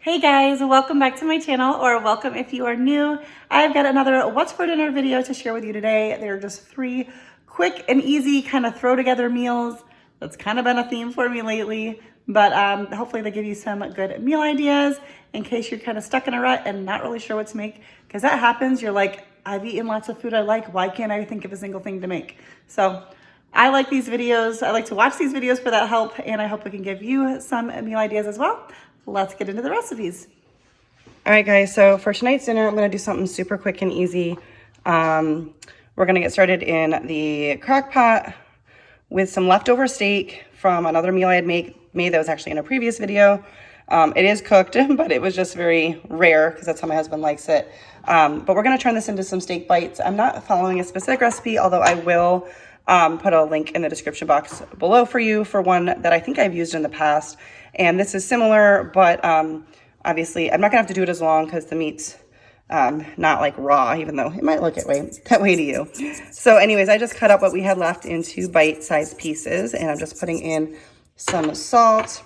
Hey guys, welcome back to my channel, or welcome if you are new. I've got another What's for Dinner video to share with you today. They're just 3 quick and easy kind of throw together meals. That's kind of been a theme for me lately, but hopefully they give you some good meal ideas in case you're kind of stuck in a rut and not really sure what to make, because that happens. You're like, I've eaten lots of food I like. Why can't I think of a single thing to make? So I like these videos. I like to watch these videos for that help, and I hope we can give you some meal ideas as well. Let's get into the recipes. All right, guys, so for tonight's dinner, I'm gonna do something super quick and easy. We're gonna get started in the crock pot with some leftover steak from another meal I had made that was actually in a previous video. It is cooked, but it was just very rare because that's how my husband likes it. But we're gonna turn this into some steak bites. I'm not following a specific recipe, although I will put a link in the description box below for you for one that I think I've used in the past. And this is similar, but obviously I'm not gonna have to do it as long because the meat's not like raw, even though it might look that way to you. So anyways, I just cut up what we had left into bite-sized pieces, and I'm just putting in some salt,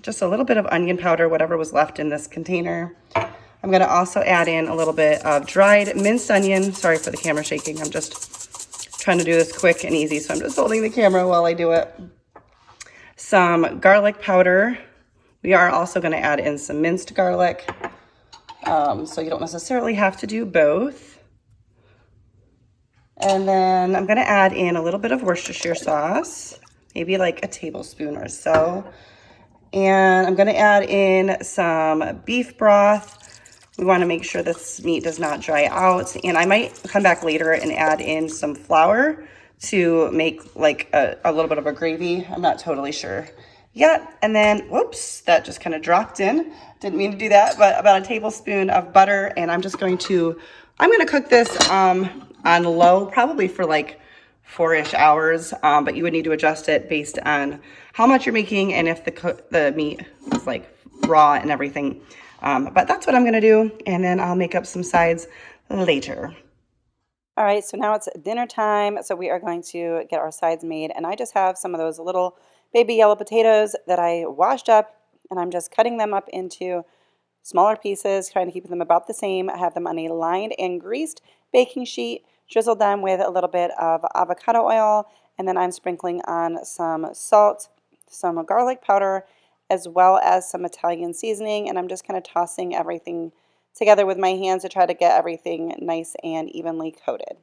just a little bit of onion powder, whatever was left in this container. I'm gonna also add in a little bit of dried minced onion. Sorry for the camera shaking. I'm just trying to do this quick and easy, so I'm just holding the camera while I do it. Some garlic powder. We are also going to add in some minced garlic, so you don't necessarily have to do both. And then I'm going to add in a little bit of Worcestershire sauce, maybe like a tablespoon or so. And I'm going to add in some beef broth. We want to make sure this meat does not dry out. And I might come back later and add in some flour to make like a little bit of a gravy. I'm not totally sure yet. And then, whoops, that just kind of dropped in. Didn't mean to do that, but about a tablespoon of butter. And I'm just going to cook this on low, probably for like 4-ish hours. But you would need to adjust it based on how much you're making and if the meat is like raw and everything. But that's what I'm gonna do. And then I'll make up some sides later. All right, so now it's dinner time. So we are going to get our sides made. And I just have some of those little baby yellow potatoes that I washed up, and I'm just cutting them up into smaller pieces, trying to keep them about the same. I have them on a lined and greased baking sheet, drizzled them with a little bit of avocado oil, and then I'm sprinkling on some salt, some garlic powder, as well as some Italian seasoning, and I'm just kind of tossing everything together with my hands to try to get everything nice and evenly coated.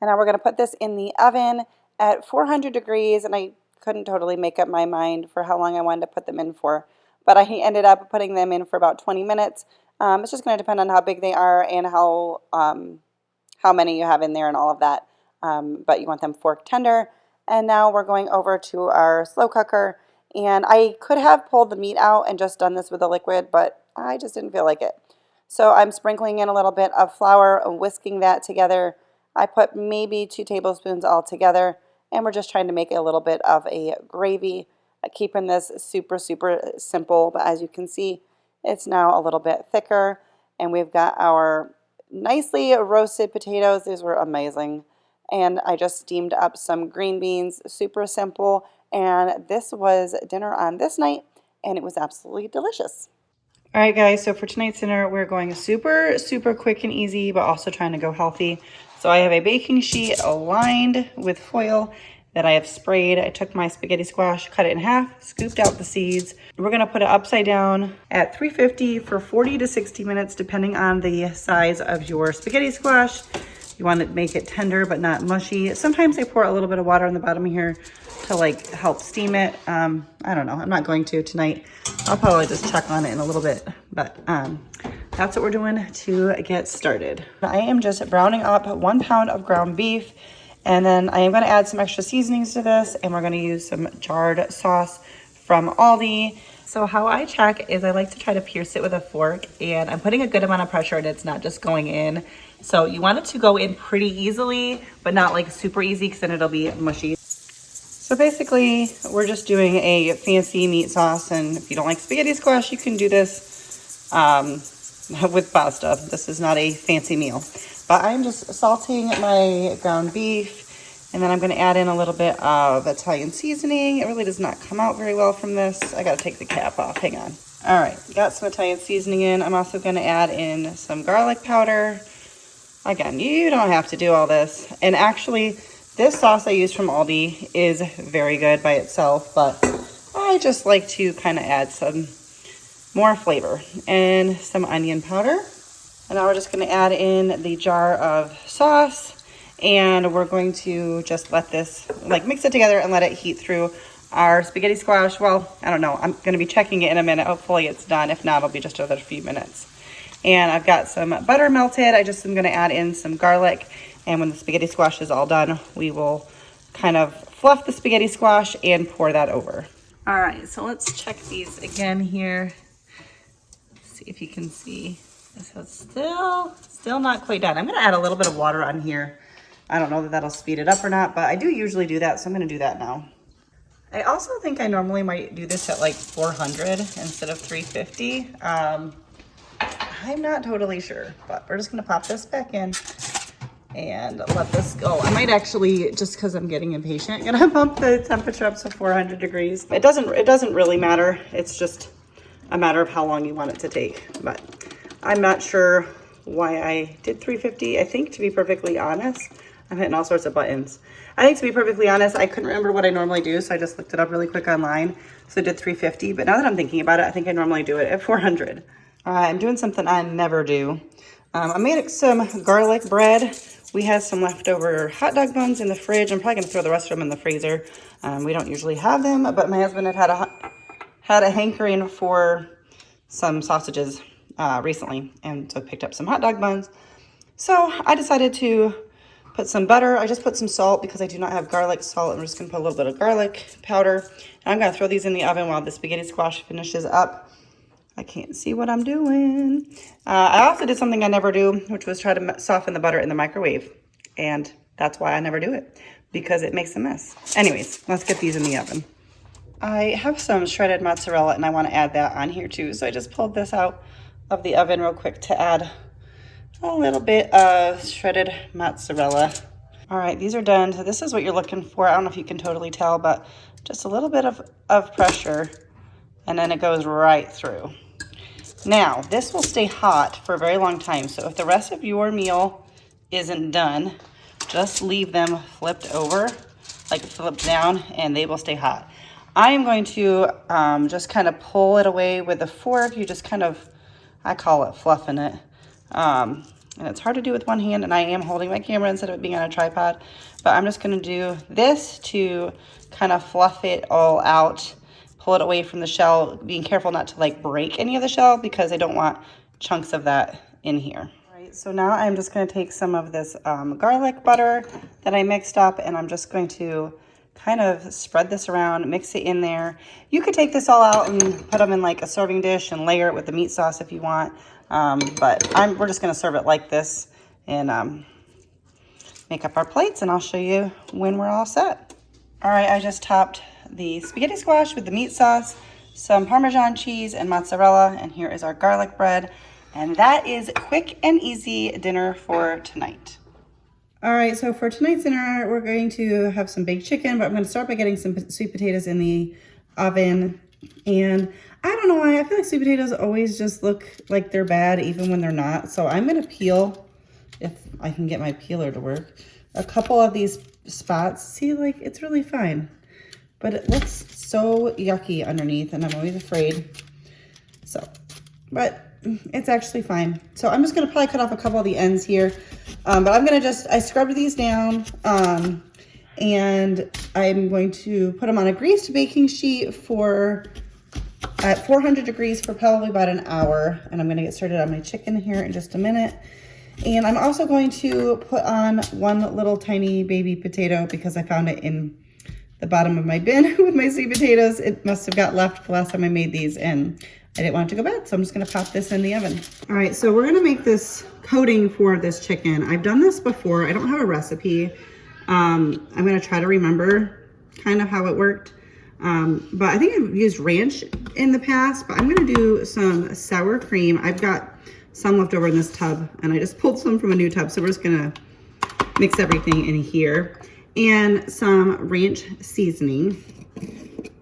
And now we're going to put this in the oven at 400 degrees, and I couldn't totally make up my mind for how long I wanted to put them in for, but I ended up putting them in for about 20 minutes. It's just going to depend on how big they are and how many you have in there and all of that, but you want them fork tender. And now we're going over to our slow cooker, and I could have pulled the meat out and just done this with the liquid, but I just didn't feel like it. So I'm sprinkling in a little bit of flour and whisking that together. I put maybe 2 tablespoons all together, and we're just trying to make a little bit of a gravy, keeping this super, super simple. But as you can see, it's now a little bit thicker, and we've got our nicely roasted potatoes. These were amazing. And I just steamed up some green beans, super simple. And this was dinner on this night, and it was absolutely delicious. All right, guys, so for tonight's dinner, we're going super, super quick and easy, but also trying to go healthy. So I have a baking sheet lined with foil that I have sprayed. I took my spaghetti squash, cut it in half, scooped out the seeds. We're gonna put it upside down at 350 for 40 to 60 minutes, depending on the size of your spaghetti squash. You want to make it tender, but not mushy. Sometimes I pour a little bit of water on the bottom here to like help steam it. I don't know, I'm not going to tonight. I'll probably just check on it in a little bit, but that's what we're doing to get started. I am just browning up 1 pound of ground beef, and then I am gonna add some extra seasonings to this, and we're gonna use some jarred sauce from Aldi. So how I check is I like to try to pierce it with a fork, and I'm putting a good amount of pressure and it's not just going in. So you want it to go in pretty easily, but not like super easy, because then it'll be mushy. So basically, we're just doing a fancy meat sauce, and if you don't like spaghetti squash, you can do this with pasta. This is not a fancy meal. But I'm just salting my ground beef, and then I'm going to add in a little bit of Italian seasoning. It really does not come out very well from this. I got to take the cap off. Hang on. All right, got some Italian seasoning in. I'm also gonna add in some garlic powder. Again, you don't have to do all this. And actually, this sauce I use from Aldi is very good by itself, but I just like to kind of add some more flavor and some onion powder. And now we're just gonna add in the jar of sauce, and we're going to just let this, like, mix it together and let it heat through our spaghetti squash. Well, I don't know, I'm gonna be checking it in a minute. Hopefully it's done. If not, it'll be just another few minutes. And I've got some butter melted. I just am gonna add in some garlic, and when the spaghetti squash is all done, we will kind of fluff the spaghetti squash and pour that over. All right, so let's check these again here. See if you can see. So it's still not quite done. I'm gonna add a little bit of water on here. I don't know that that'll speed it up or not, but I do usually do that, so I'm gonna do that now. I also think I normally might do this at like 400 instead of 350. I'm not totally sure, but we're just gonna pop this back in and let this go. I might actually, just because I'm getting impatient, gonna bump the temperature up to 400 degrees. It doesn't really matter. It's just a matter of how long you want it to take. But I'm not sure why I did 350. I think, to be perfectly honest, I'm hitting all sorts of buttons. I think, to be perfectly honest, I couldn't remember what I normally do, so I just looked it up really quick online. So I did 350, but now that I'm thinking about it, I think I normally do it at 400. I'm doing something I never do. I made some garlic bread. We had some leftover hot dog buns in the fridge. I'm probably gonna throw the rest of them in the freezer. We don't usually have them, but my husband had a hankering for some sausages recently, and so picked up some hot dog buns. So I decided to put some butter. I just put some salt because I do not have garlic salt. I'm just gonna put a little bit of garlic powder. And I'm gonna throw these in the oven while the spaghetti squash finishes up. I can't see what I'm doing. I also did something I never do, which was try to soften the butter in the microwave. And that's why I never do it, because it makes a mess. Anyways, let's get these in the oven. I have some shredded mozzarella and I want to add that on here too. So I just pulled this out of the oven real quick to add a little bit of shredded mozzarella. All right, these are done. So this is what you're looking for. I don't know if you can totally tell, but just a little bit of pressure, and then it goes right through. Now, this will stay hot for a very long time. So if the rest of your meal isn't done, just leave them flipped over, like flipped down, and they will stay hot. I am going to just kind of pull it away with a fork. You just kind of, I call it fluffing it. And it's hard to do with one hand, and I am holding my camera instead of it being on a tripod. But I'm just gonna do this to kind of fluff it all out, pull it away from the shell, being careful not to like break any of the shell because I don't want chunks of that in here. All right, so now I'm just gonna take some of this garlic butter that I mixed up, and I'm just going to kind of spread this around, mix it in there. You could take this all out and put them in like a serving dish and layer it with the meat sauce if you want. But we're just gonna serve it like this and make up our plates, and I'll show you when we're all set. All right, I just topped the spaghetti squash with the meat sauce, some Parmesan cheese and mozzarella, and here is our garlic bread. And that is quick and easy dinner for tonight. All right, so for tonight's dinner, we're going to have some baked chicken, but I'm gonna start by getting some sweet potatoes in the oven. And I don't know why, I feel like sweet potatoes always just look like they're bad even when they're not. So I'm gonna peel, if I can get my peeler to work, a couple of these spots. See, like, it's really fine, but it looks so yucky underneath, and I'm always afraid. So, but it's actually fine. So I'm just gonna probably cut off a couple of the ends here. But I'm gonna I scrubbed these down, and I'm going to put them on a greased baking sheet at 400 degrees for probably about an hour. And I'm gonna get started on my chicken here in just a minute. And I'm also going to put on one little tiny baby potato because I found it in the bottom of my bin with my sweet potatoes. It must have got left the last time I made these, and I didn't want it to go bad, so I'm just gonna pop this in the oven. All right, so we're gonna make this coating for this chicken. I've done this before. I don't have a recipe. I'm gonna try to remember kind of how it worked. But I think I've used ranch in the past, but I'm gonna do some sour cream. I've got some left over in this tub, and I just pulled some from a new tub, so we're just gonna mix everything in here. And some ranch seasoning.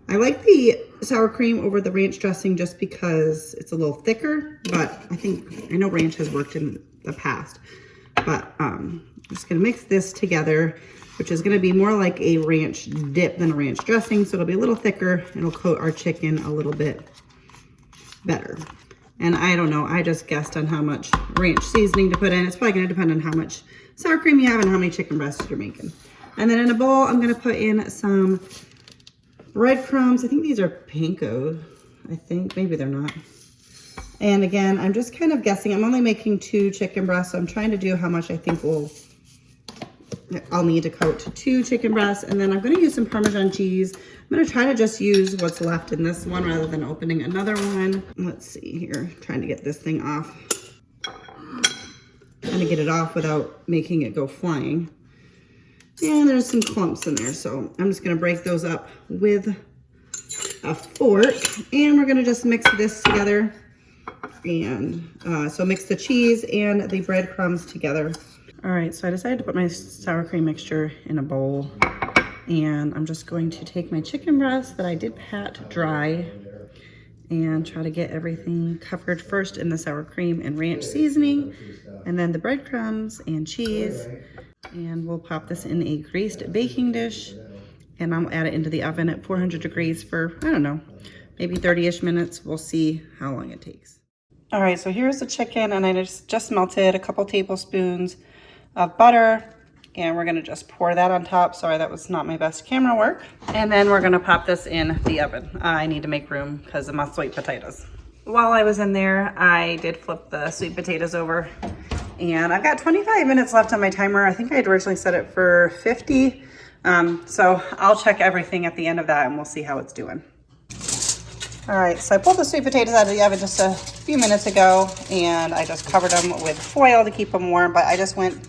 I like the sour cream over the ranch dressing just because it's a little thicker, but I know ranch has worked in the past. But I'm just gonna mix this together, which is gonna be more like a ranch dip than a ranch dressing. So it'll be a little thicker. It'll coat our chicken a little bit better. And I don't know, I just guessed on how much ranch seasoning to put in. It's probably gonna depend on how much sour cream you have and how many chicken breasts you're making. And then in a bowl, I'm gonna put in some breadcrumbs. I think these are panko. I think, maybe they're not. And again, I'm just kind of guessing. I'm only making 2 chicken breasts, so I'm trying to do how much I think I'll need to coat 2 chicken breasts. And then I'm gonna use some Parmesan cheese. I'm gonna try to just use what's left in this one rather than opening another one. Let's see here, trying to get this thing off. Trying to get it off without making it go flying. And there's some clumps in there, so I'm just gonna break those up with a fork. And we're gonna just mix this together. And so mix the cheese and the breadcrumbs together. All right, so I decided to put my sour cream mixture in a bowl. And I'm just going to take my chicken breast that I did pat dry and try to get everything covered first in the sour cream and ranch seasoning, and then the breadcrumbs and cheese. And we'll pop this in a greased baking dish, and I'll add it into the oven at 400 degrees for, I don't know, maybe 30-ish minutes. We'll see how long it takes. All right, so here's the chicken, and I just melted a couple tablespoons of butter, and we're gonna just pour that on top. Sorry, that was not my best camera work. And then we're gonna pop this in the oven. I need to make room because of my sweet potatoes. While I was in there, I did flip the sweet potatoes over, and I've got 25 minutes left on my timer. I think I had originally set it for 50. So I'll check everything at the end of that and we'll see how it's doing. All right, so I pulled the sweet potatoes out of the oven just a few minutes ago, and I just covered them with foil to keep them warm, but I just went,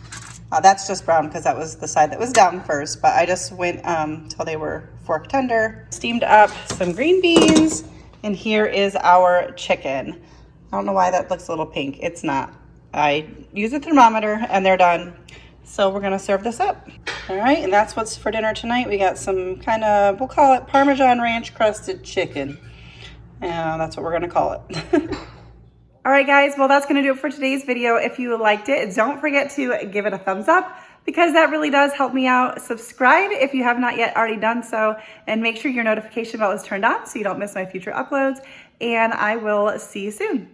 that's just brown because that was the side that was down first, but I just went till they were fork tender. Steamed up some green beans, and here is our chicken. I don't know why that looks a little pink. It's not. I use a thermometer and they're done. So we're gonna serve this up. All right, and that's what's for dinner tonight. We got some kind of, we'll call it Parmesan ranch crusted chicken. And that's what we're gonna call it. All right, guys, well, that's gonna do it for today's video. If you liked it, don't forget to give it a thumbs up because that really does help me out. Subscribe if you have not yet already done so, and make sure your notification bell is turned on so you don't miss my future uploads. And I will see you soon.